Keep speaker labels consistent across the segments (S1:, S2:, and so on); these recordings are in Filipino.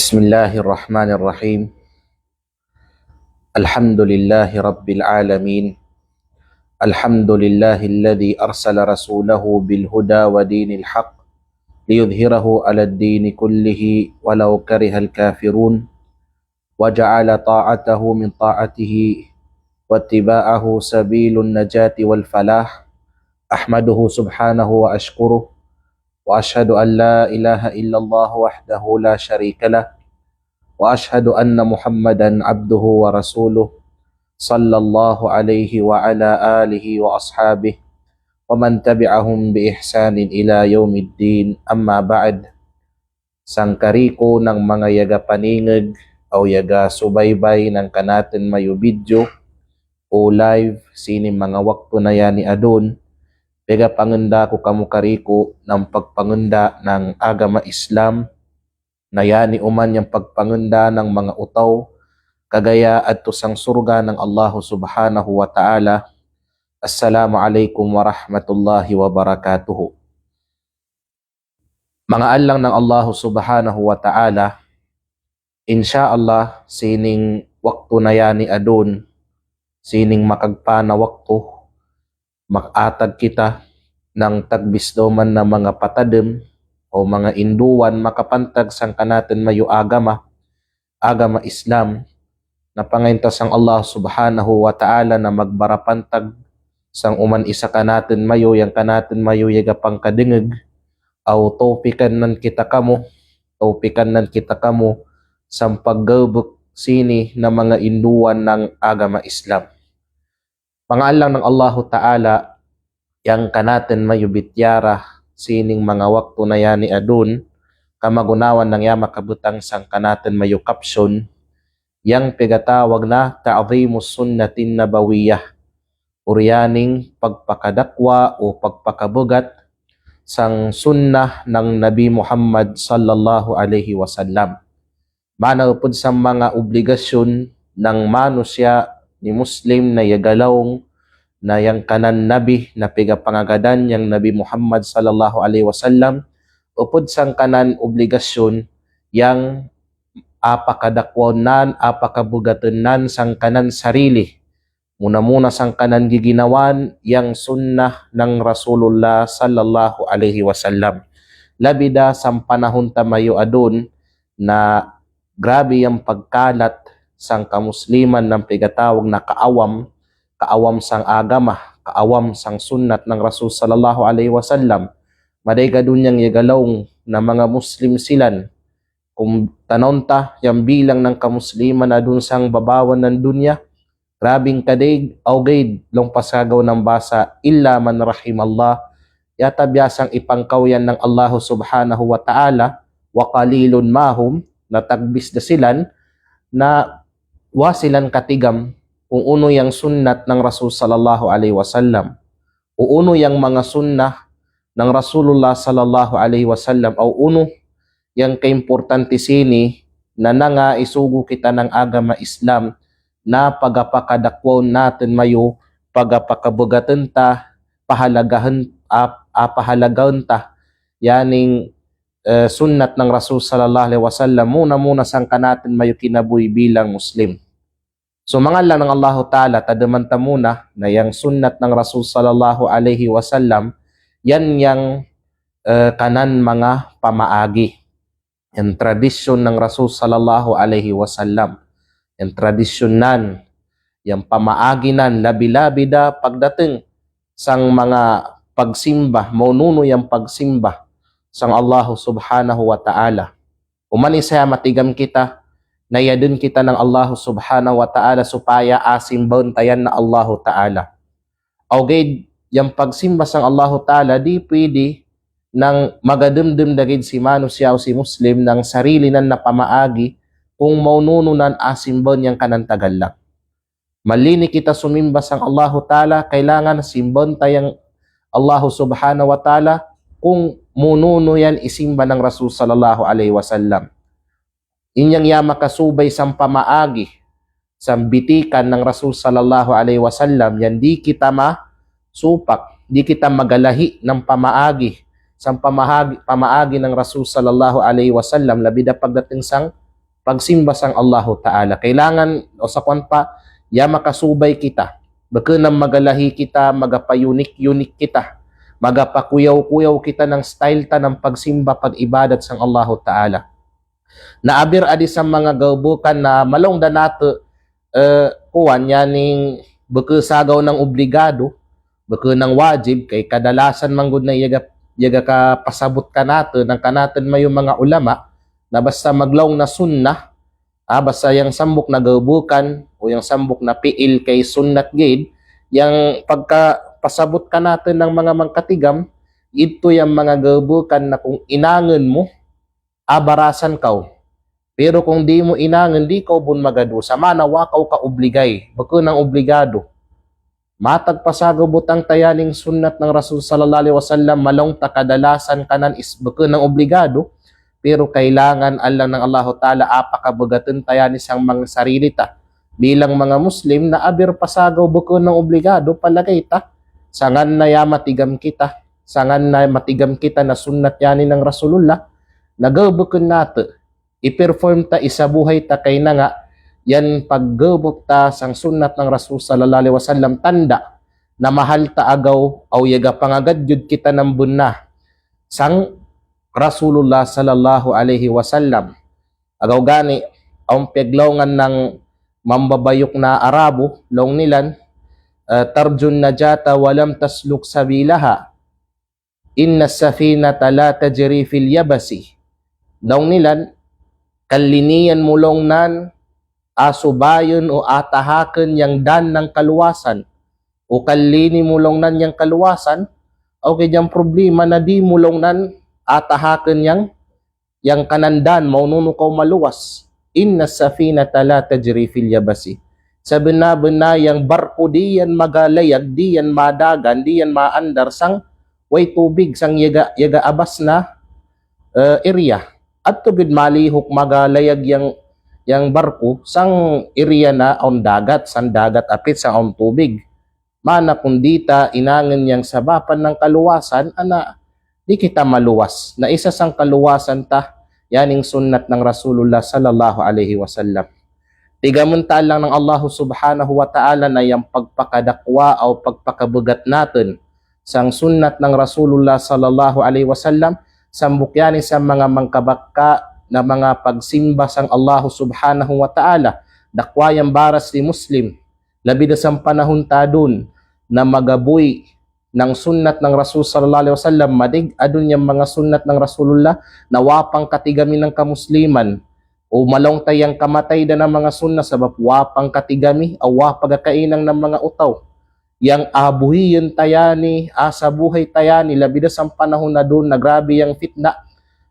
S1: بسم الله الرحمن الرحيم. الحمد لله رب العالمين. الحمد لله الذي أرسل رسوله بالهدى ودين الحق ليظهره على الدين كله ولو كره الكافرون، وجعل طاعته من طاعته واتباعه سبيل النجاة والفلاح. أحمده سبحانه وأشكره، وأشهد أن لا إله إلا الله وحده لا شريك له، وأشهد أن محمدا عبده ورسوله صلى الله عليه وعلى آله وأصحابه ومن تبعهم بإحسان إلى يوم الدين. أما بعد. Sangkariko ng mga yaga paningig o yaga subaybay ng kanatin mayo video o live sini mga wakto na yan ni adun, pega panganda ko kamukariko ng pagpanganda ng agama Islam na yani uman yung pagpanganda ng mga utaw kagaya at tusang surga ng Allah subhanahu wa ta'ala. Assalamu alaikum warahmatullahi wabarakatuhu. Mga alang ng Allah subhanahu wa ta'ala, insyaallah sining wakto na yani adun, sining makagpa na wakto, makatag kita ng tagbisdoman na mga patadem o mga induan makapantag sang kanatin mayo agama Islam na pangaintas ang Allah subhanahu wa ta'ala na magbarapantag sang uman isa kanatin mayo yang kanatin mayo yaga pangkadingeg aw topikan nan kita kamo sang paggabuk sini na mga induan ng agama Islam. Pangalang ng Allah ta'ala yang kanatin mayo bityara sining mga wakto na yani adun, kamagunawan ng yama kabutang sang kanatin mayo caption, yang pegatawag na ta'zimus sunnatin nabawiyah, uryaning pagpakadakwa o pagpakabugat sang sunnah ng Nabi Muhammad sallallahu alaihi wasallam. Manaupod sa mga obligasyon ng manusya ni Muslim na yagalawng na yang kanan Nabi na pigapangagadan yang Nabi Muhammad sallallahu alaihi wasallam, upod sang kanan obligasyon yang apakadakwanan, apakabugatunan sang kanan sarili. Muna sang kanan giginawan yang sunnah ng Rasulullah sallallahu alaihi wasallam. Labida sang panahon tamayo adun na grabe yung pagkalat sang kamusliman ng pigatawag na kaawam sang agama, kaawam sang sunnat ng Rasul sallallahu alaihi wasallam. Maday gadunyang yagalawng na mga Muslim silan. Kung tanonta yung bilang ng kamusliman na dun sang babawan ng dunya, grabing kadig awgaid long pasagaw ng basa illa man rahimallah, yata biyasang ipangkawyan ng Allah subhanahu wa ta'ala, wa qalilun mahum, natagbis da silan na wasilan katigam kung uno yang sunnat ng Rasul sallallahu alaihi wasallam, o uno yang mga sunnah ng Rasulullah sallallahu alaihi wasallam, o uno yang kaimportante sini na nanga isugo kita ng agama Islam na pagapakadakwaw natin mayo, pagapakabugatan ta, pahalagahan ta, yaning sunnat ng Rasul sallallahu alaihi wasallam, muna sang kanatin mayo kinabuhi bilang Muslim. So mga lang ng Allah ta'ala, tadamanta muna na yang sunnat ng Rasul sallallahu alaihi wasallam, yan yang kanan mga pamaagi, yung tradisyon ng Rasul sallallahu alaihi wasallam, yung tradisyonan, yung pamaaginan, labi-labida pagdating sang mga pagsimba, maununo yung pagsimba sang Allah subhanahu wa ta'ala. Umani saya matigam kita, nayadun kita ng Allah subhanahu wa ta'ala supaya asimbaon tayan na Allah ta'ala. Awgay, yung pagsimba sang Allah ta'ala, di pwede nang magadumdum dagid si manusya o si Muslim ng sarili nan na pamaagi kung maunununan asimbon yang kanan tagal lang. Malini kita sumimba sang Allah ta'ala, kailangan simbon tayang Allah subhanahu wa ta'ala kung mununo yan isimba ng Rasul sallallahu alaihi wasallam. Inyang yama kasubay sang pamaagi, sang bitikan ng Rasul sallallahu alaihi wasallam, yan di kita masupak, di kita magalahi ng pamaagi, sang pamaagi ng Rasul sallallahu alaihi wasallam, labida pagdating sang pagsimba sang Allahu Ta'ala. Kailangan, o sa kwan pa, ya makasubay kita. Baka nang magalahi kita, magapayunik-yunik kita. Magapakuyaw-kuyaw kita ng style ta ng pagsimba, pag-ibadat sang Allahu Ta'ala. Naabir adi sa mga gawbukan na malong danato, kuwan, yaning baka sagaw ng obligado, baka ng wajib, kay kadalasan manggod na yaga ka pasabot ka nato, ng kanatan may mga ulama, na basta maglaw na sunnah, basta yung sambok na gawbukan o yung sambok na piil kay sunnat gid, yung pagka pasabot ka natin ng mga mangkatigam, ito yung mga gawbukan na kung inangan mo, abarasan kaw. Pero kung di mo inangan, di ka bun magado, sama na wakaw ka obligay, baka ng obligado. Matag pasagabot ang tayaning sunnat ng Rasul sallallahu alaihi wasallam, malong takadalasan kanan is baka ng obligado, pero kailangan alam ng Allah Ta'ala apakabagatan tayan isang mga sarili ta. Bilang mga Muslim na abir pasagaw baka ng obligado, palagay ta. Sangan na ya matigam kita. Sangan na matigam kita na sunnat yanin ng Rasulullah. Nagabukun nato. I-perform ta, isabuhay ta kay na nga. Yan paggabuk ta sang sunnat ng Rasul sallallahu alaihi wasallam, tanda na mahal ta agaw o yaga pangagadyod kita ng bunna sang Rasulullah sallallahu alaihi wasallam. Agaw gani, ang peglawngan ng mambabayok na Arabo, long nilan, tarjun najata walam tasluk sabilaha, inna safinata la tajri fil yabasi. Long nilan, kalinian mulong nan, asubayon o atahaken yang dan ng kaluwasan, o kalini mulong nan yang kaluwasan, o kanyang problema na di mulong nan, atahaken yang kanandan, maununo kaw maluwas. Inna safinata la tajri fil yabasi. Sa bena-bena yang barko di yan magalayag, di yan madagan, di yan maandar sang way tubig, sang yaga abas na area. At tubig malihok magalayag yang barko sang area na on dagat, sang dagat apit sang on tubig. Mana kundita inangan yang sabapan ng kaluwasan, ana di kita maluwas. Na isa sang kaluwasan ta, yaning sunnat ng Rasulullah sallallahu alaihi wasallam. Tigamunta lang ng Allah subhanahu wa ta'ala na yung pagpakadakwa o pagpakabugat natin sang sunnat ng Rasulullah sallallahu alaihi wasallam, sambuk yani sa mga mangkabaka na mga pagsimba sang Allah subhanahu wa ta'ala, dakwa yung baras ni Muslim, labi na sang panahon ta dun, na magaboy ng sunnat ng Rasul sallallahu alaihi wasallam, madig adun yung mga sunnat ng Rasulullah na wapang katigami ng kamusliman o malong tayang kamatay na ng mga sunnah sabab wapang katigami o wapagakainang ng mga utaw. Yang abuhi yun tayani, asa buhay tayani, labi na sang panahon na dun na grabe yung fitna,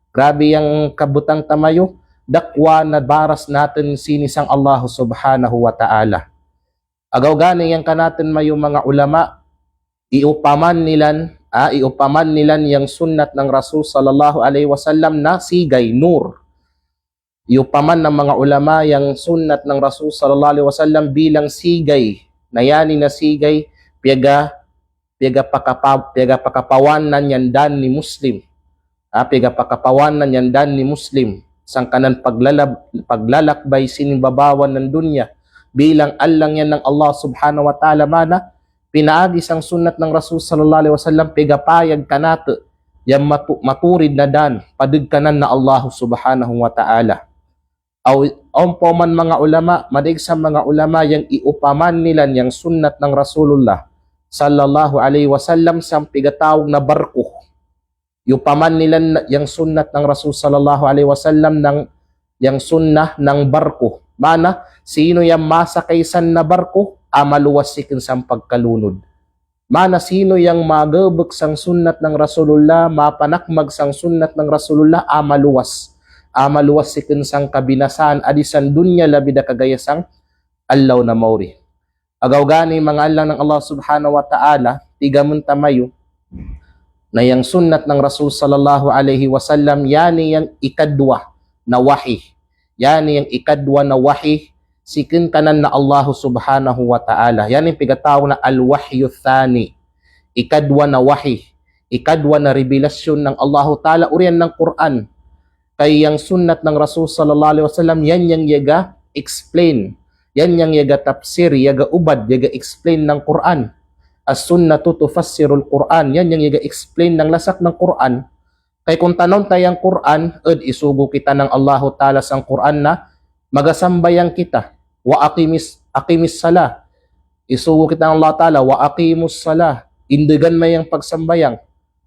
S1: grabe yung kabutang tamayo, dakwa na baras natin sinisang Allah subhanahu wa ta'ala. Agaw gani yang kanatin mayo mga ulama, iupaman nilan yang sunnat ng Rasul sallallahu alaihi wasallam na sigay nur. Iupaman ng mga ulama yang sunnat ng Rasul sallallahu alaihi wasallam bilang sigay, na yani na sigay piaga pakapawanan yan dan ni Muslim. Piaga pakapawanan yan dan ni Muslim sang kanan paglalakbay sinimbabawan ng dunya bilang alang yan ng Allah subhanahu wa ta'ala, mana pinaagi sang sunnat ng Rasul sallallahu alaihi wasallam pigapayag kanato yang maturid na dan padugkanan na Allah subhanahu wa ta'ala. Aw man mga ulama, madig sa mga ulama yang iupaman nila yang sunnat ng Rasulullah sallallahu alaihi wasallam sang pigatawag na barko. Iupaman nila yang sunnat ng Rasul sallallahu alaihi wasallam ng yang sunnah ng barko. Mana sino yang masakaysan na barko, maluwasikin sang pagkalunod. Mana sino yang magabok sang sunnat ng Rasulullah, mapanakmag sang sunnat ng Rasulullah, maluwas sikin sang kabinasaan adisan dunya labida kagayasang allaw na mauri. Agaw gani mga Allah ng Allah subhanahu wa ta'ala, tigamon tamayo na yang sunnat ng Rasul sallallahu alaihi wasallam, yani yang ikadwa na wahi. Yani yang ikadwa na wahi, sikin kanan na Allah subhanahu wa ta'ala. Yani pigatawag na al-wahyu thani. Ikadwa na wahi. Ikadwa na revelasyon ng Allah ta'ala, uriyan ng Quran. Kay yang sunnat ng Rasul sallallahu alaihi wasallam yan yang yaga explain. Yan yang yaga tafsir, yaga ubad, yaga explain ng Quran. As-sunnatu tufassirul Quran. Yan yang yaga explain ng lasak ng Quran. Kay kung tanon tayang Quran, isugo kita ng Allahu Ta'ala sang Quran na magasambayang kita. Wa aqimis salah. Isugo kita ng Allah Ta'ala, wa aqimus salah. Indigan may ang pagsambayang.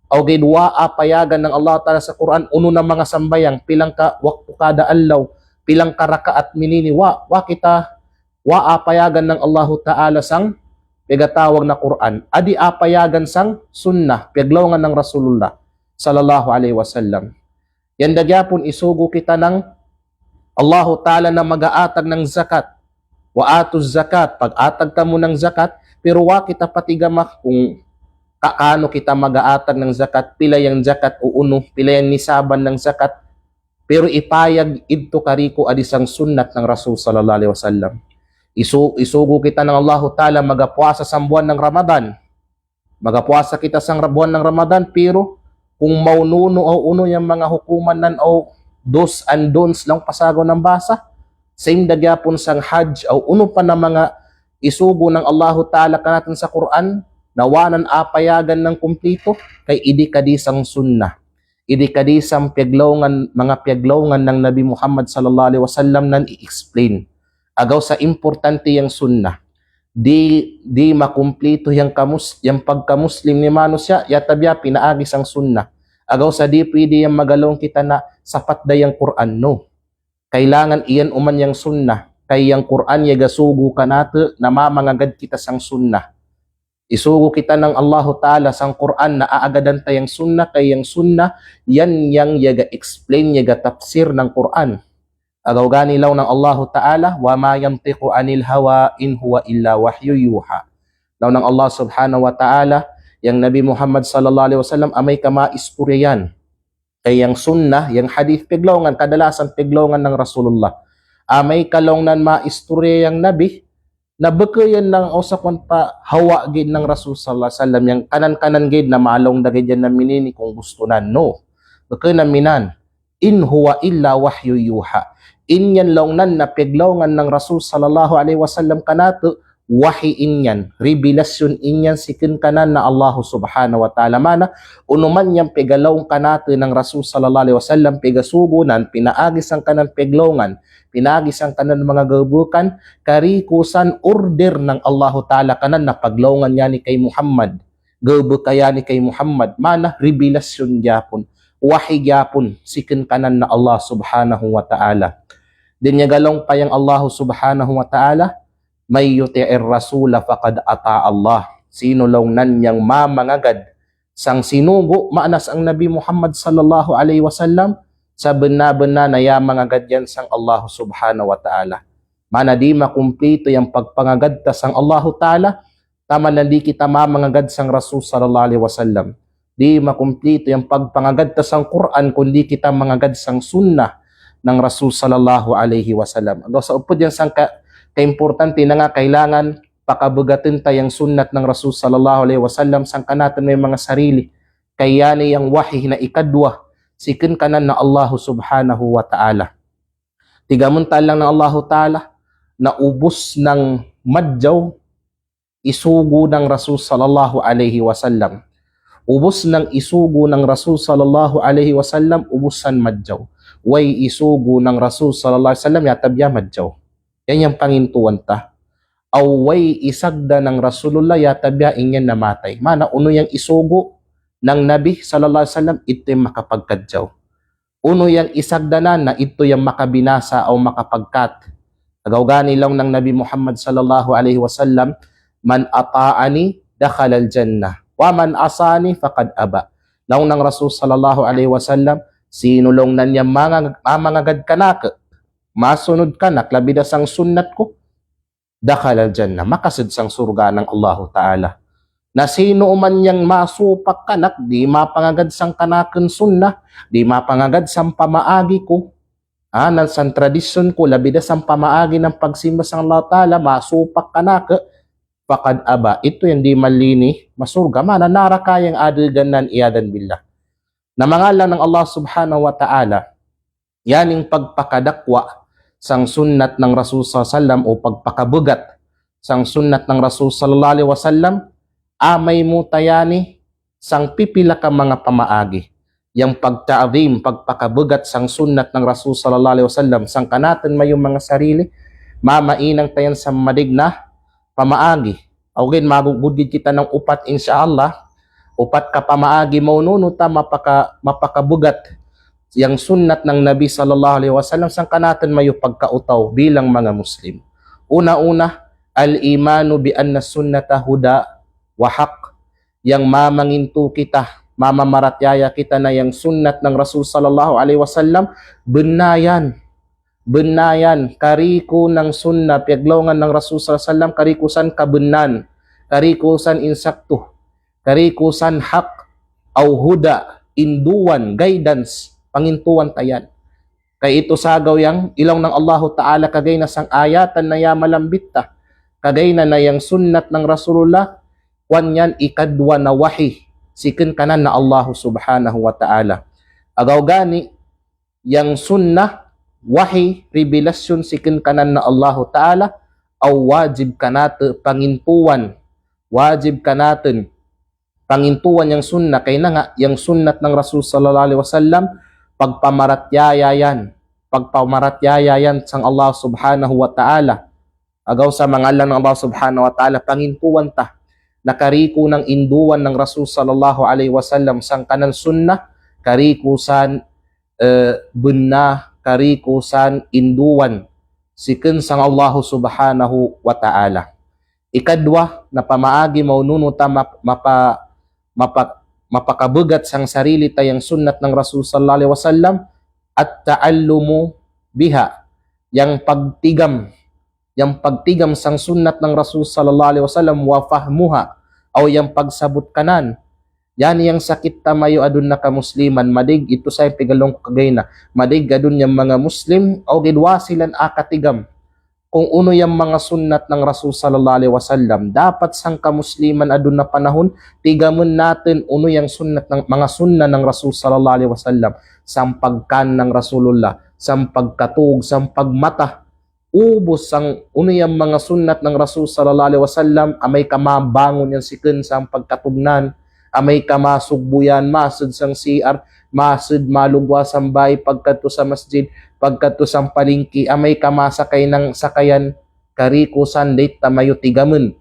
S1: O gidwa payagan ng Allah Ta'ala sa Quran, uno ng mga sambayang, pilang ka waktu kada alaw, pilang ka rakaat minini, wa payagan ng Allah Ta'ala sang pigatawag na Quran. Adi payagan sang sunnah, piglawngan ng Rasulullah sallallahu alaihi wasallam. Yan dagyapon isugo kita ng Allah Ta'ala na mag-aatag ng zakat. Wa atuz zakat, pag-atag ka mo ng zakat, pero wa kita patigamak kung kaano kita mag-aatag ng zakat, pila yung zakat uuno, pila yung nisaban ng zakat, pero ipayag idto kariko adisang sunnat ng Rasul sallallahu alaihi wasallam. Isugo kita ng Allah Ta'ala magapuasa sa buwan ng Ramadan. Magapuasa kita sa buwan ng Ramadan, pero kung maununo o uno yung mga hukuman nan o dos and don'ts lang pasago ng basa, same dagyapon sang Hajj o uno pa na mga isugo ng Allah Ta'ala kanatin sa Quran, nawanan payagan ng kumplito kay idi kadisang sunnah. Idi kadisang mga piglawngan ng Nabi Muhammad sallallahu alaihi wasallam nan i-explain. Agaw sa importante yung sunnah. Di makumplito yung pagka-Muslim ni Mano siya, yatabya pinaagis ang sunnah. Agaw sa di pwede yung magalong kita na sapat da yung Quran, no. Kailangan iyan uman yung sunnah. Kay yung Quran yagasugo ka nato na mamangagad kita sang sunnah. Isugo kita ng Allah Ta'ala sang Quran na aagadan tayong sunnah, kay yung sunnah, yan yang yaga explain, yaga tafsir ng Quran. Agaw gani law ng Allah Ta'ala, wa ma yantiqu anil hawa in huwa illa wahyu yuha. Law ng Allah Subhanahu wa Ta'ala, yang Nabi Muhammad sallallahu alaihi wasallam amay kamaisturyan. Kay yung sunnah, yung hadith piglawngan, kadalasan piglawngan ng Rasulullah. Amay kalongnan maisturya yung Nabi, na bakayan ng usapan pa hawa gid ng Rasul sallallahu alaihi wasallam, yung kanan-kanan gid na maalong dagay dyan na minini kung gusto na. No. Baka na minan, in huwa illa wahyu yuha. Inyan lawnan na piglawngan ng Rasul sallallahu alaihi wasallam kanato, wahi inyan, revelasyon inyan sikin kanan na Allah subhanahu wa ta'ala. Mana, unuman yang pigalawng kanato ng Rasul sallallahu alaihi wasallam, pigasugunan, pinaagis ang kanan piglawngan, pinaagis ang kanan mga gabukan, karikusan order ng Allah ta'ala kanan na paglawngan niya ni kay Muhammad. Gabukaya ni kay Muhammad. Mana, revelasyon gyapon, wahi gyapon sikin kanan na Allah subhanahu wa ta'ala. Dinyagalong pa yung Allah subhanahu wa ta'ala, may yuti'ir rasula faqad ata Allah. Sino long nan yang mamangagad sang sinugo maanas ang Nabi Muhammad sallallahu alaihi wasallam, sa bena-bena na yamangagad yan sang Allah subhanahu wa ta'ala. Mana di makumplito yung pagpangagad ta sang Allah ta'ala, tama na di kita mamangagad sang Rasul sallallahu alaihi wasallam. Di makumplito yung pagpangagad ta sang Quran kundi kita mangagad sang sunnah ng Rasul sallallahu alaihi wasallam. Agaw sa upod yan sang ka-importante na nga kailangan pakabugatin tayong sunnat ng Rasul sallallahu alaihi wasallam sang kanatan may mga sarili. Kaya ni yung wahi na ikadwa, sikin kanan na Allah subhanahu wa ta'ala. Tigamuntal lang ng Allah ta'ala na ubos ng madjaw, isugo ng Rasul sallallahu alaihi wasallam. Ubos ng isugo ng Rasul sallallahu alaihi wasallam, ubusan madjaw. Way isugo ng Rasul sallallahu alaihi wasallam, yatabya madjaw. Yan yung pangintuan ta. Aw way isagda ng Rasulullah, yatabya inyan namatay. Mana, uno yung isugo ng Nabi sallallahu alaihi wasallam, ito yung makapagkadjaw. Uno yung isagda na ito yung makabinasa o makapagkat. Agawgani lang ng Nabi Muhammad sallallahu alaihi wasallam, man ata'ani dakhala al-jannah wa man asani faqad aba. Law ng Rasul sallallahu alaihi wasallam, sino long nan yang mamangagad kanak, masunod kanak, labida sang sunnat ko, dakhala al-jannah, makasid sang surga ng Allah Ta'ala. Na sino man yang masupak kanak, di mapangagad sang kanaken sunnah, di mapangagad sang pamaagi ko, nan sang tradisyon ko, labida sang pamaagi ng pagsimba sang Allah Ta'ala, masupak kanak, faqad aba. Ito yung di malini, masurga, mana narakayang adiganan iyadan billah. Na mangalan ng Allah subhanahu wa ta'ala, Yan yung pagpakadakwa sang sunnat ng Rasul sallallahu alaihi wasallam o pagpakabugat sang sunnat ng Rasul sallallahu alaihi wasallam, amay mo tayani sang pipila ka mga pamaagi. Yang pagta'zim, pagpakabugat sang sunnat ng Rasul sallallahu alaihi wasallam sang kanatan mayong mga sarili, mamainang tayan sa madigna pamaagi. Awin magugudgid kita ng upat insyaallah, upat ka pamaagi maununo ta mapakabugat yang sunnat ng Nabi sallallahu alaihi wasallam sang kanatan mayo pagkautaw bilang mga Muslim. Una-una, al-imanu bi anna sunnata huda wa haq. Yang mamangintu kita, mamamaratyaya kita na yang sunnat ng Rasul sallallahu alaihi wasallam benayan. Benayan, kariku ng sunnah, piaglongan ng Rasul sallallahu alaihi wasallam, karikusan kabenan, karikusan insakto, karikusan hak, au huda, induan, guidance, pangintuan tayan. Kay ito sagaw yang ilaw ng Allah Ta'ala kagay na sang ayatan na yamalambit ta, kagay na yang sunnat ng Rasulullah, kwan ikadwa na wahi, sikin kanan na Allah Subhanahu wa Ta'ala. Agaw gani, yang sunnah, wahi, revelasyon sikin kanan na Allah Ta'ala, aw wajib kanate pangintuan, wajib kanaten pangintuan yang sunnah, kay na nga, yang sunnat ng Rasul sallallahu alaihi wasallam, pagpamaratyaya yan sang Allah Subhanahu wa Ta'ala. Agaw sa mangalan ng Allah Subhanahu wa Ta'ala, pangintuan ta, nakariko ng induan ng Rasul sallallahu alaihi wasallam sang kanan sunnah, karikusan bunna, karikusan induan siken sang Allah Subhanahu wa Ta'ala. Ikadwa na pamaagi maununo ta mapakabugat sang sarili tayang sunnat ng Rasul sallallahu alaihi wasallam at ta'allumu biha, yang pagtigam sang sunnat ng Rasul sallallahu alaihi wasallam wa fahmuha, o yang pagsabot kanan. Yan yang sakit tamayo adun na ka musliman, madig ito say pigalong kagay na, madig adun yung mga muslim o gidwasilan akatigam kung uno yung mga sunnat ng Rasul sallallahu alaihi wasallam. Dapat sang kamusliman adun na panahon, tigamon natin uno yung sunnat ng mga sunna ng Rasul sallallahu alaihi wasallam, sampagkan ng Rasulullah, sampagkatug, sampagmata, ubos sang uno yung mga sunnat ng Rasul sallallahu alaihi wasallam, amay kamabangon yan siken sang pagkatugnan, amay kamasugbuyan, masud sang CR, masud malugwa sambay, pagkato sa masjid, pagkato sang palingki, amay kamasakay ng sakayan, karikusan, date tamayo tigamon.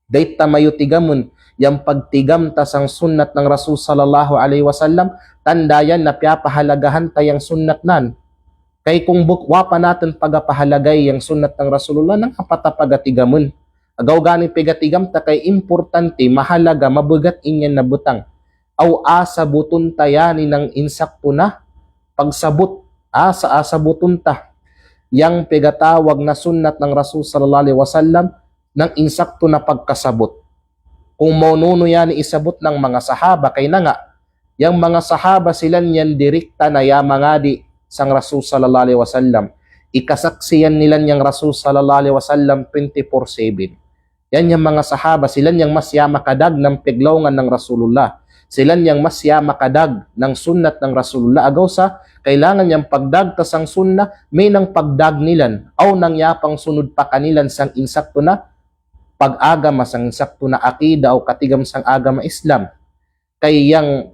S1: Date tamayo tigamon, yung pagtigam ta sang sunnat ng Rasul sallallahu alaihi wasallam, tandayan na piapahalagahan tayang sunnat nan. Kay kung bukwa pa natin pagapahalagay yung sunnat ng Rasulullah, nang kapatapagatigamon. Agaw gani pegatigam ta kay importante, mahalaga, mabugat inyan na butang. Aw asabutun tayani ng insakto na pagsabot, asabutun ta yang pegatawag na sunnat ng Rasul sallallahu alaihi wasallam ng insakto na pagkasabot. Kung maununo yan isabot ng mga sahaba, kay na nga, yang mga sahaba sila niyan direkta na yamangadi sang Rasul sallallahu alaihi wasallam. Ikasaksiyan nila niyang Rasul sallallahu alaihi wasallam 24/7. Yan yung mga sahaba, sila niyang masya makadag ng piglawngan ng Rasulullah. Sila niyang masya makadag ng sunnat ng Rasulullah. Agaw sa kailangan niyang pagdag tasang sunna, may nang pagdag nilan, aw nang yapang sunod pa kanilan sang insakto na pag-agama, sang insakto na akida o katigam sang agama Islam. Kay yang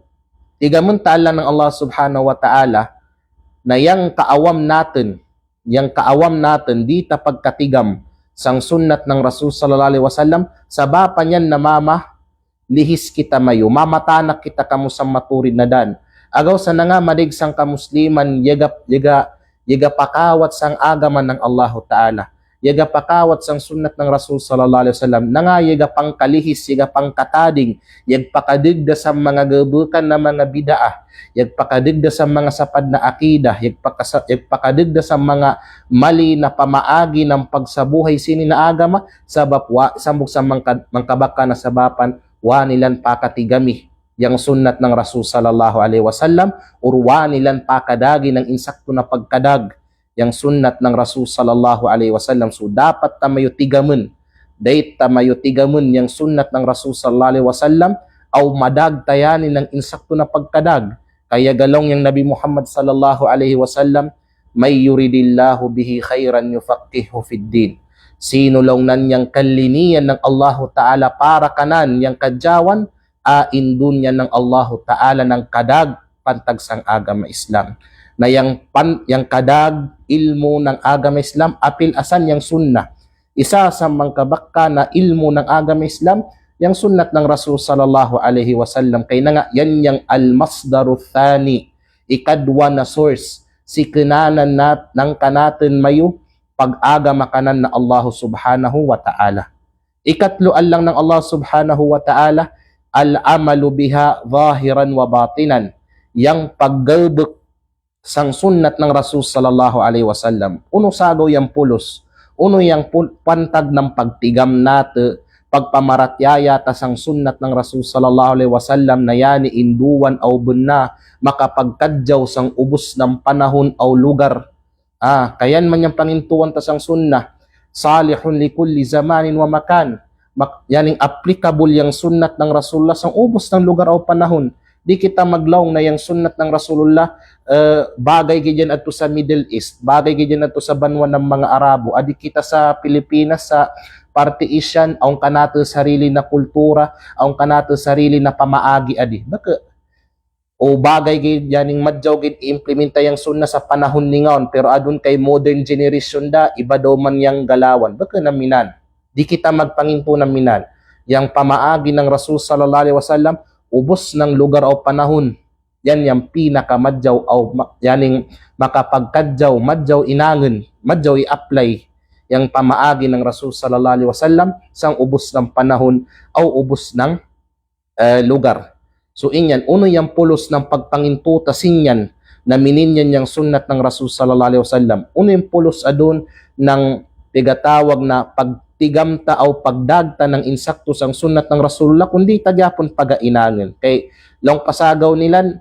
S1: tigamon taala ng Allah Subhanahu wa Ta'ala na yang kaawam natin di ta pagkatigam sang sunnat ng Rasul sallallahu alaihi wasallam, sabapa niyan na mama lihis kita mayo, mamatanak kita kamo sa maturid na dan. Agaw sa nga madig sang kamusliman, yaga pakawat sang agaman ng Allah Ta'ala, yaga pakawat sang sunnat ng Rasul sallallahu alaihi wasallam, nga yaga pangkalihis, yaga pangkatading, yag pakadigda sa mga gabukan na mga bidaah, yag pakadigda sa mga sapad na akida, yag pakadigda sa mga mali na pamaagi ng pagsabuhay sini na agama, sabapwa sambok sa mangkabaka na sabapan, wa nilan pakatigami yang sunnat ng Rasul sallallahu alaihi wasallam, urwa nilan pakadagi ng insakto na pagkadag yang sunnat ng Rasul sallallahu alaihi wasallam. So dapat tamayo tigamon, dahil tamayo tigamon yang sunnat ng Rasul sallallahu alaihi wasallam, aw madag tayani ng insakto na pagkadag. Kaya galong yang Nabi Muhammad sallallahu alaihi wasallam may yuridillahu bihi khairan yufaqihu fid din. Sino lang nan yang kalinian ng Allah Ta'ala para kanan yang kadyawan, aindun yan ng Allah Ta'ala ng kadag pantag sang agama Islam. Na yang kadag ilmu ng agama Islam, apil asan yang sunnah. Isa sa mangkabakka na ilmu ng agama Islam, yang sunnat ng Rasul sallallahu alaihi wasallam. Kaya na nga, yan yung al-masdaru thani, ikadwa na source, si kinanan ng kanatin mayu, pag-agama kanan na Allah subhanahu wa ta'ala. Ikatloan lang ng Allah subhanahu wa ta'ala, al-amalu biha zahiran wa batinan, yang paggalbuk sang sunnat ng Rasul sallallahu alaihi wasallam. Uno sagaw yang pulos, uno yang pantag ng pagtigam nato, pagpamaratyaya ta sang sunnat ng Rasul sallallahu alaihi wasallam na yani induan au bunna makapagkadyaw sang ubos ng panahon au lugar. Kayan man yung pangintuan ta sang sunnah, salihun li kulli zamanin wa makan. Yaning applicable yung sunnat ng Rasulullah sang ubos ng lugar o panahon. Di kita maglaw na yung sunnat ng Rasulullah bagay ganyan ato sa Middle East, bagay ganyan ato sa banwa ng mga Arabo, adi kita sa Pilipinas, sa parte Asian, ang kanato sarili na kultura, ang kanato sarili na pamaagi adi. Baka o bagay ganyaning madyaw gid implementa yang sunna sa panahon ni ngaon, pero adun kay modern generation da iba daw man yang galawan. Baka naminan. Di kita magpanginto ng minan. Yang pamaagi ng Rasul sallallahu alaihi wasallam ubos ng lugar o panahon. Yan yung pinakamadyaw o yaning makapagkadyaw, madyaw inangen, madyaw i-apply yung pamaagi ng Rasul sallallahu alaihi wasallam sang ubos ng panahon o ubos ng lugar. So inyan, uno yung pulos ng pagpangintuta sinyan na mininyan yung sunnat ng Rasul sallallahu alaihi wasallam. Uno yung pulos adun ng tigatawag na pagtigamta o pagdagta ng insakto sang sunnat ng Rasulullah, kundi tagyapon pagainangan. Kay long pasagaw nilan,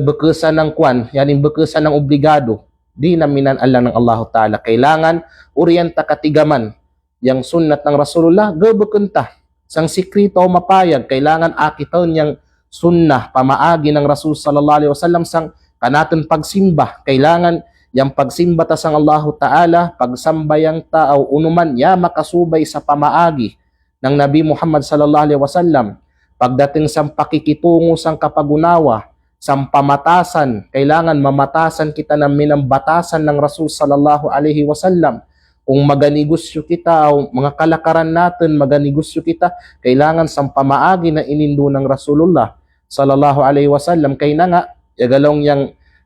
S1: bekusan ng kwan, yaning bekusan ng obligado, di naminan Allah ng Allah Ta'ala. Kailangan orienta katigaman yang sunnat ng Rasulullah, gabekenta. Sang sikrito o mapayag, kailangan akiton yang sunnah, pamaagi ng Rasul sallallahu alaihi wasallam sang kanaton pagsimba. Kailangan yang pagsimba ta sang Allah Ta'ala, pagsambayang ta o unuman, ya makasubay sa pamaagi ng Nabi Muhammad sallallahu alaihi wasallam. Pagdating sa pakikitungo sang kapagunawa, sang pamatasan, kailangan mamatasan kita ng minambatasan ng Rasul sallallahu alaihi wasallam. Kung maganegosyo kita o mga kalakaran natin, maganegosyo kita, kailangan sang pamaagi na inindo ng Rasulullah sallallahu alaihi wasallam. Kay na nga, yagalong yang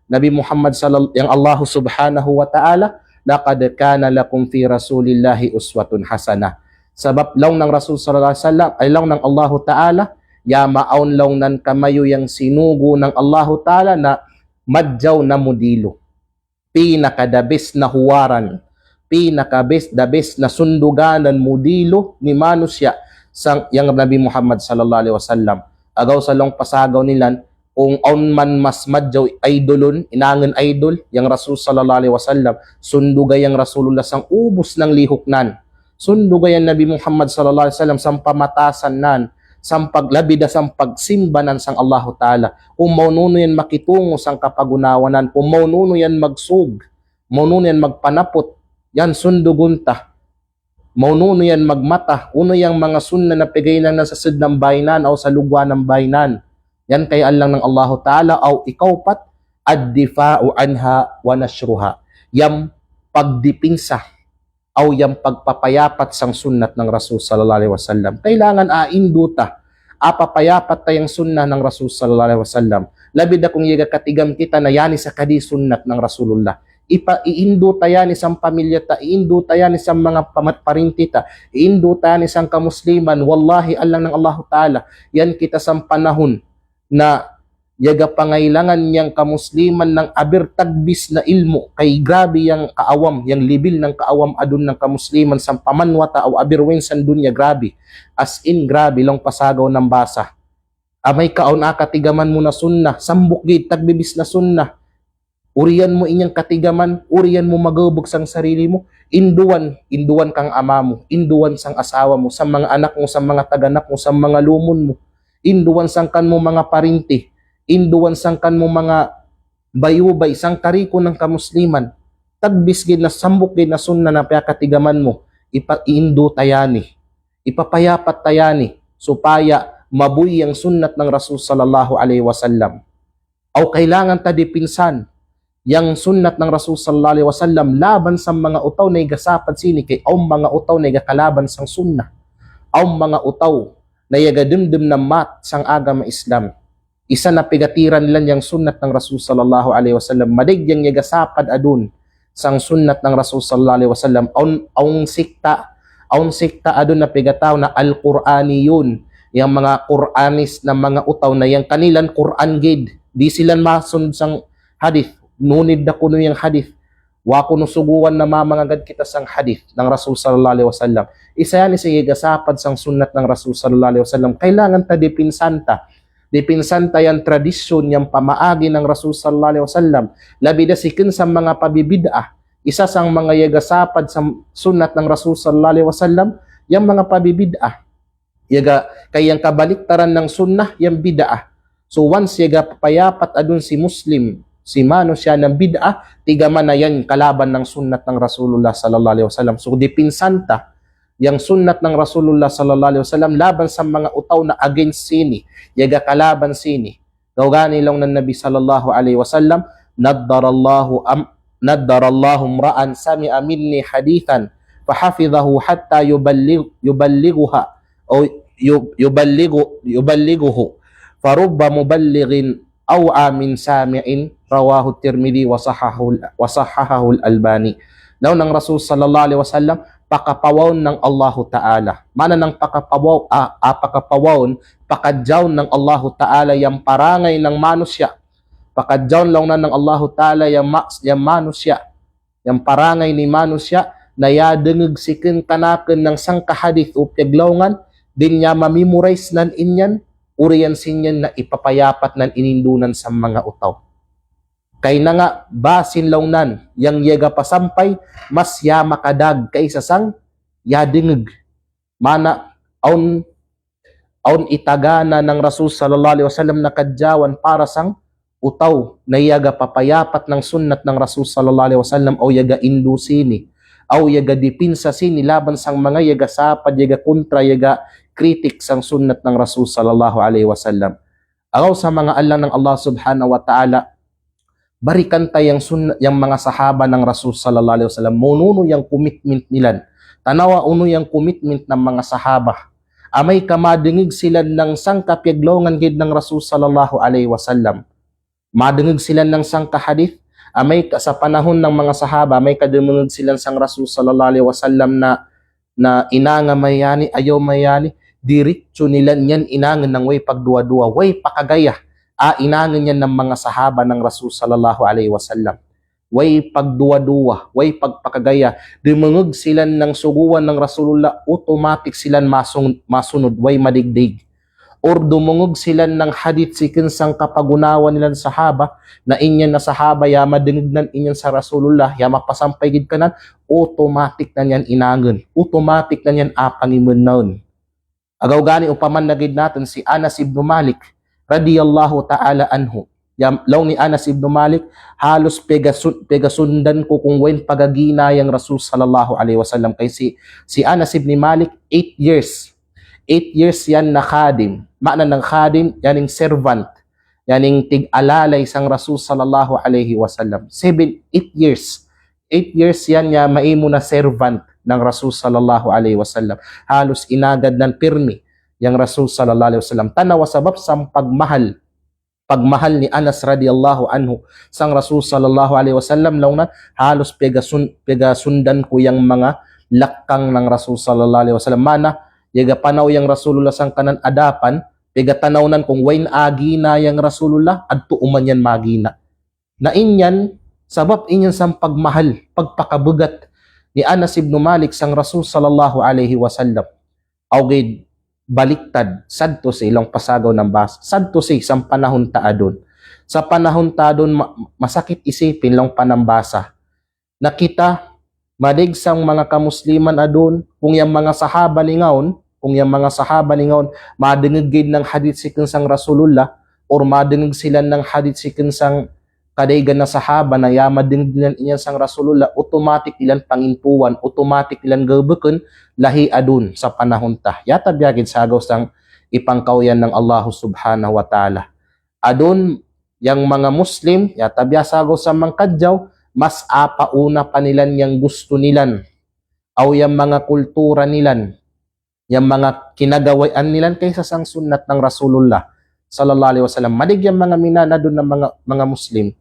S1: Nabi Muhammad yang Allah subhanahu wa ta'ala, laqad kana lakum fi rasulillahi uswatun hasanah. Sabab lang ng Rasul sallallahu alaihi wasallam ay lang ng Allah Ta'ala, ya maon lang nan kamayo yang sinugo ng Allah Ta'ala na madyaw na modelo. Pinakadabis na huwaran, pinakadabis na sunduganan modelo ni manusya sang yang Nabi Muhammad sallallahu alaihi wasallam. Agaw sa long pasagaw nilan, kung on man mas madyaw idolon, inangan idol, yang Rasul sallallahu alaihi wasallam, sundugay yang Rasulullah sang ubos ng lihoknan. Sundugay ang Nabi Muhammad sallallahu alaihi wasallam sang pamatasan nan, sang paglabida sang pagsimbanan sang Allah Ta'ala. Kung maununo yan makitungo sang kapagunawanan, kung maununo yan magsug, maununo yan magpanapot, yan sundugunta. Maununo yan magmata, uno yung mga sunna na pigay ng nasasid ng baynan o sa lugwa ng baynan. Yan kay Allah ng Allah Ta'ala o ikaw pat ad-difa'u anha wa nashruha. Yang pagdipinsa o yang pagpapayapat sang sunnat ng Rasul sallallahu alaihi wasallam. Kailangan ainduta, papayapat tayong sunnah ng Rasul sallallahu alaihi wasallam. Labid na kung yiga katigam kita na yani sa kadi sunnat ng Rasulullah. Iindo tayo ni sang pamilya ta, iindo tayo ni sang mga parinti ta, iindo tayo ni sang kamusliman. Wallahi Allah ng Allah Ta'ala, yan kita sang panahon na yaga pangailangan niyang kamusliman ng abirtagbis na ilmo. Kay grabe yang kaawam, yang libil ng kaawam adun ng kamusliman sang pamanwata o abirwen san dunya, grabe. As in grabe, long pasagaw ng basa. Amay kaon katigaman mo na sunnah, sambuk gid tagbibis na sunnah. Uriyan mo inyang katigaman, uriyan mo magubog sang sarili mo, induan kang ama mo, induan sang asawa mo, sa mga anak mo, sa mga taganak mo, sa mga lumon mo, induan sang kan mo mga parinti, induan sang kan mo mga bayubay, sang kariko ng kamusliman. tagbis gid na sambok gid na sunna na katigaman mo, iindo tayani, ipapayapat tayani supaya mabuy ang sunnat ng Rasul sallallahu alaihi wasallam. O kailangan ta dipinsan yang sunnat ng Rasul sallallahu alaihi wasallam laban sa mga utaw na igasapad sini kay ang mga utaw na igakalaban sang sunnah, ang mga utaw na yagadumdum na mat sang agama Islam. Isa na pigatiran nila yang sunnat ng Rasul sallallahu alaihi wasallam, madig yang yagasapad adun sang sunnat ng Rasul sallallahu alaihi wasallam, aung sikta adun na pigataw na al-Qur'aniyun, yang mga Qur'anis na mga utaw na yang kanilan Qur'an gid, di sila masunod sang hadith, nunid na kuno yung hadith, wa kuno suguan na mamangagad kita sang hadith ng Rasul sallallahu alaihi wasallam. Isa yan isa yagasapad sang sunnat ng Rasul sallallahu alaihi wasallam. Kailangan ta dipinsanta yung tradisyon, yung pamaagi ng Rasul sallallahu alaihi wasallam. Labi na sikin sa mga pabibid'ah. Isa sang mga yagasapad sa sunnat ng Rasul sallallahu alaihi wasallam, yung mga pabibid'ah. Kayang kabaliktaran ng sunnah, yung bid'ah. So once yaga papayapat adun si Muslim, si mano siya ng bid'ah, tigaman na yan kalaban ng sunnat ng Rasulullah sallallahu alaihi wasallam. So dipinsanta yang sunnat ng Rasulullah sallallahu alaihi wasallam laban sa mga utaw na against sini, yaga kalaban sini. Gawgani lang ng Nabi sallallahu alaihi wasallam, naddarallahu mra'an sami'a minni hadithan fahafidhahu hatta yuballighuha o yuballighuhu farubba muballighin aw amin sami'in, rawahu Tirmidhi wa sahahahu al-Albani. Daw ng Rasul sallallahu alaihi wasallam, pakapawaw ng Allahu Ta'ala. Mana ng pakapawawon, pakadyaw ng Allahu Ta'ala yung parangay ng manusya. Pakadyaw lang na ng Allahu Ta'ala yung manusya. Yung parangay ni manusya na yadengag sikin kanakin ng sangkahadith o paglawngan, din niya mamemorize nan inyan, uriyan sinyan na ipapayapat nan inindunan sa mga utaw. Kay na nga, basin launan, yang yaga pasampay, mas ya makadag kaysa sang yadingig. Mana, aun itagana ng Rasul sallallahu alaihi wasallam na kadyawan para sang utaw na yaga papayapat ng sunnat ng Rasul sallallahu alaihi wasallam o yaga indusini, o yaga dipinsa sini laban sang mga yaga sapad, yaga kontra, yaga kritik sang sunnat ng Rasul sallallahu alaihi wasallam. Agaw sa mga alang ng Allah subhanahu wa ta'ala, barikan tayang yang mga sahaba ng Rasul sallallahu alaihi wasallam, mununo yang commitment nila. Tanawa uno yang commitment ng mga sahaba. Amay kamadingig sila ng sangkapyaglongan gid ng Rasul sallallahu alaihi wasallam. Madingig sila ng sangkahadith. Amay sa panahon ng mga sahaba, may kadumungig sila sang Rasul sallallahu alaihi wasallam na inanga mayani, ayaw mayani, diretso nila niyan inangan ng way pagduwa-duwa, way pakagaya. Inangan niya ng mga sahaba ng Rasul sallallahu alaihi wasallam. Way pagduwa-duwa, way pagpakagaya. Dumungog sila ng suguan ng Rasulullah, automatic sila masunod, way madigdig. Or dumungog sila ng hadith sikin sang kapagunawan nila ng sahaba, na inyan na sahaba, ya madingig nan inyan sa Rasulullah, ya mapasampay gid kanan, automatic na niyan inangan. Automatic na niyan apangimun naun. Agaw gani upaman na gid natin si Anas ibn Malik, radiyallahu ta'ala anhu. Law ni Anas ibn Malik, halos pegasundan ko kung wen pagagina yang Rasul sallallahu alaihi wasallam. Kay si Anas ibn Malik, 8 years. 8 years yan na khadim. Makna ng khadim, yaning servant. Yaning tig-alalay sang Rasul sallallahu alaihi wasallam. 8 years. 8 years yan niya maimo na servant ng Rasul sallallahu alaihi wasallam. Halos inagad ng pirmi yang Rasul sallallahu alaihi wasallam. Tanawa sabab sang pagmahal ni Anas radiyallahu anhu sang Rasul sallallahu alaihi wasallam, launa halos pegasundan ko yang mga lakkang ng Rasul sallallahu alaihi wasallam. Mana yaga panaw yang Rasulullah sang kanan adapan, pegatanawnan kung wain agina yang Rasulullah adto uman yan magina. Na inyan sabab inyan sang pagmahal, pagpakabugat ni Anas ibn Malik sang Rasul sallallahu alaihi wasallam. Awgid baliktad, sadto sa ilang pasagaw ng basa. Sadto sa isang panahon taadon. Sa panahon taadon, masakit isipin lang panambasa. Nakita, madigsang mga kamusliman adon, kung yung mga sahaba lingaon, madingig ng hadith si sang Rasulullah, or madingig sila ng hadith si sang kadaygan na sahaba na yama din iyan sang Rasulullah, automatic ilan pangintuan, automatic ilan gabeken lahi adun sa panahon ta. Yata biyagid sagaw sang ipangkawyan ng Allah subhanahu wa ta'ala. Adun yang mga Muslim, yata biyasagaw sa mangkadyaw, mas apauna pa nilan yang gusto nilan, aw yung mga kultura nilan, yung mga kinagawayan nilan kaysa sang sunnat ng Rasulullah sallallahu alaihi wasallam. Madig yung mga minana doon ng mga Muslim,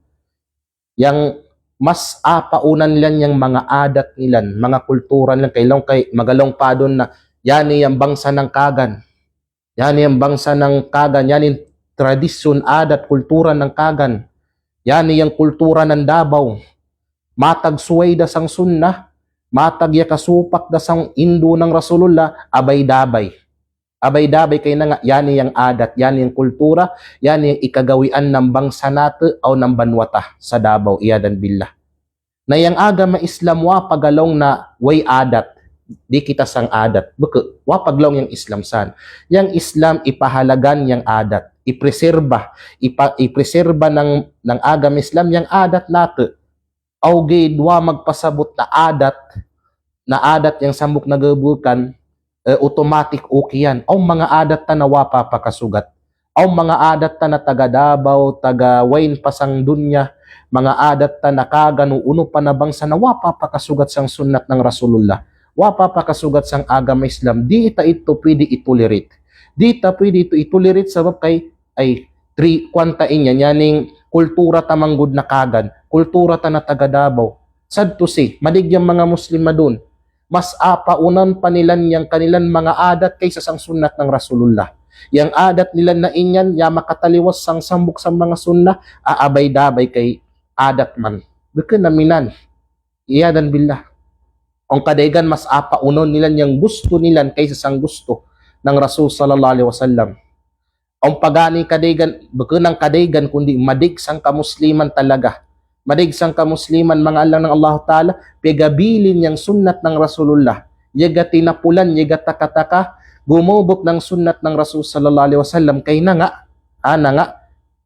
S1: yang mas apaunan nilan yung mga adat nilan, mga kultura nilan, kay magalong pa doon na yan yung bangsa ng Kagan, yan yung bangsa ng Kagan, yan yung tradisyon, adat, kultura ng Kagan, yan yung kultura ng Davao, matag suway da sang sunnah, matag ya kasupak da sang Indo ng Rasulullah, abay-dabay. Abay-dabay kay na nga, yan yung adat, yan yung kultura, yan yung ikagawian ng bangsa nato o ng banwata sa Davao, iyadan billah. Na yang agama Islam wa pagalong na way adat, di kita sang adat. Buka, wa paglong yung Islam san. Yang Islam ipahalagan yung adat, ipreserba ng agama Islam yung adat nato. Augay dua magpasabot na adat yung sambok nagabukan, automatic okay yan. Aw mga adat ta na wapa pakasugat. Aw mga adat ta na taga Davao, taga Wain pasang dunya, mga adat ta na Kagan uno pa na bangsa na wapa pakasugat sang sunnat ng Rasulullah. Wapa pakasugat sang agama Islam. Di ita ito pwede itolerate. Di ita pwede ito itolerate sabab kay ay kwantain niya yaning kultura tamanggod na Kagan, kultura ta na taga Davao. Sad to say, madigyang mga Muslim madun, mas apaunan pa nilan yang kanilang mga adat kaysa sang sunnat ng Rasulullah. Yang adat nila na inyan, ya makataliwas sang sambok sa mga sunnah, aabay-dabay kay adat man. Bukan naminan. Iyadan billah. Ang kadaygan mas apaunon nilan yang gusto nilan kaysa sang gusto ng Rasul sallallahu alaihi wasallam. Ang pagani kadaygan, bukan ang kadaygan kundi madig sang kamusliman talaga. Madig sang kamusliman mga alang ng Allah Ta'ala, pigabilin yung sunnat ng Rasulullah. Yaga tinapulan, yaga takataka, gumubok ng sunnat ng Rasul sallallahu alaihi wasallam kay na nga,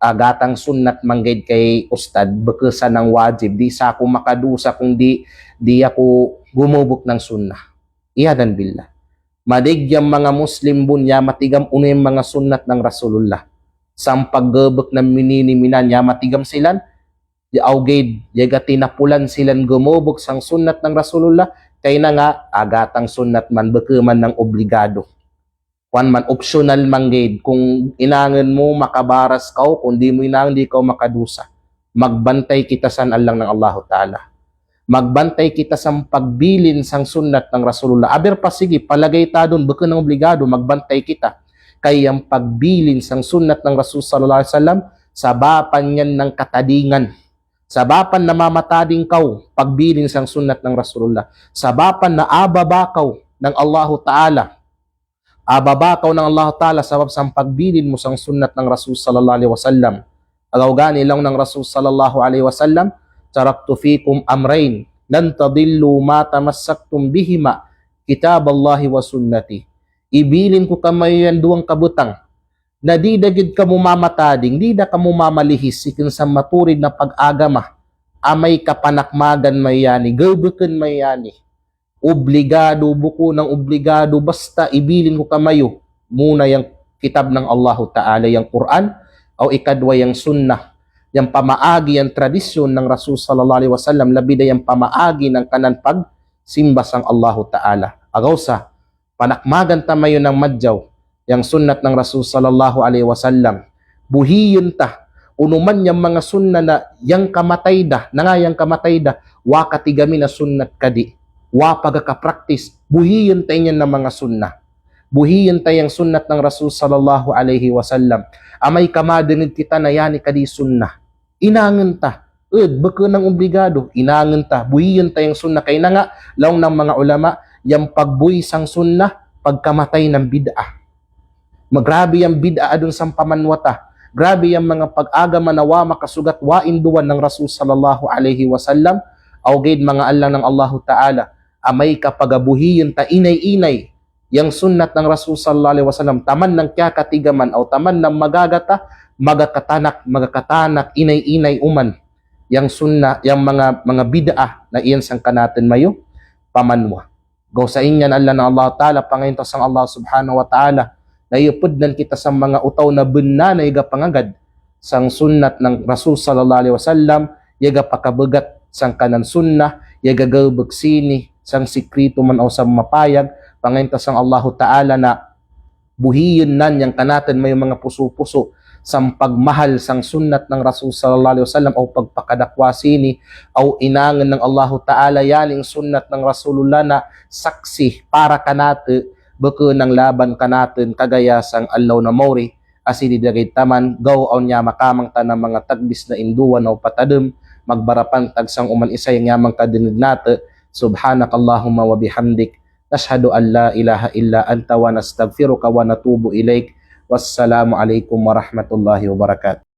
S1: agatang sunnat manggid kay ustad, bekusa ng wajib, di sa ako makadusa kung di ako gumubok ng sunnah. Iyadan billah. Madig yung mga Muslim bunya, matigam uno yung mga sunnat ng Rasulullah. Sang paggabok ng minini-minan niya, matigam silan, di augid, yaga tinapulan silan gumubok sang sunnat ng Rasulullah, kay na nga, agatang sunnat man, bekuman ng obligado. Kwan man, optional manggid, kung inangan mo, makabaras ka, kung di mo inangan, di ka makadusa. Magbantay kita san alang ng Allah Ta'ala. Magbantay kita sa pagbilin sang sunnat ng Rasulullah. Aber pa sige, palagay ta doon, baka ng obligado, magbantay kita. Kaya ang pagbilin sang sunnat ng Rasul sallallahu alaihi wasallam, sabapan yan ng katadingan. Sabapan na mamatading kau, pagbilin sang sunnat ng Rasulullah. Sabapan na ababakaw ng Allah Ta'ala. Ababakaw ng Allah Ta'ala sabab sang pagbilin mo sang sunnat ng Rasul sallallahu alaihi wasallam. Agaw gani lang ng Rasul sallallahu alaihi wasallam, taraktu fikum amrayn lan tadillu ma tamassaktum bihima kitaballahi wa sunnati. Ibilin ko kamay yan duwang kabutang na di dagid ka mumamatading, di da ka mumamalihis sikin sa maturid na pag-agama, amay kapanakmagan may yani, gabukan may yani, obligado, buko ng obligado, basta ibilin ko kamayo muna yung kitab ng Allah Ta'ala, yung Quran, o ikadwa yung sunnah, yung pamaagi, yung tradisyon ng Rasul sallallahu alaihi wasallam, labida yung pamaagi ng kanan pagsimba sang Allah Ta'ala. Agaw sa panakmagan tamayo ng madyaw, yung sunnat ng Rasul sallallahu alaihi wasallam, buhiyon ta, unuman yung mga sunna na yang kamatay da, na nga yung kamatay da, wa katigami na sunnat kadi, wa pagkakapraktis, buhiyon ta inyan ng mga sunna. Buhiyon ta yung sunnat ng Rasul sallallahu alaihi wasallam. Amay kamadinid kita na yani kadi sunnah. Inangan ta. Baka ng obligado, inangan ta. Buhiyon ta yung sunnah. Kaya na nga, laong ng mga ulama, yung pagbuhi sang sunnah, pagkamatay ng bid'ah. Magrabe yung bid'ah adun sang pamanwata. Grabe yung mga pag-agama na wa makasugat wa induan ng Rasul sallallahu alaihi wasallam. Awgid mga alang ng Allah Ta'ala. Amay kapagabuhiyon ta inay-inay. Yang sunnat ng Rasul sallallahu alaihi wasallam, taman ng kya katigaman o taman ng magagata, magakatanak, inay-inay uman. yang sunnah, yang mga bid'ah na iyan sang kanatin mayo pamanwa. Go sa inyan Allah na Allah Ta'ala, pangayon sang Allah Subhanahu wa Ta'ala, na iupudnan kita sa mga utaw na bunna na iga pangagad sang sunnat ng Rasul sallallahu alaihi wasallam, yaga pakabagat sang kanan sunnah, yaga gawbag sini sang sikrito man o sa mapayag, pangayon sang Allah Ta'ala na buhiyon nan yang kanatin may mga puso-puso sang pagmahal sang sunnat ng Rasul sallallahu alaihi wasallam o pagpakadakwa sini o inangan ng Allah Ta'ala yaling sunnat ng Rasulullah na saksi para kanate bako ng laban kanatin kagaya sang allaw na mori asidi dagay taman gaw on nya makamang tanang mga tagbis na induwan o patadem magbarapan tagsang uman isa yang yamang kadinig nate. Subhanakallahumma wa bihamdik, nashhadu an la ilaha illa anta wa nastaghfiruka wa natubu ilaik. Wassalamu alaikum warahmatullahi wabarakatuh.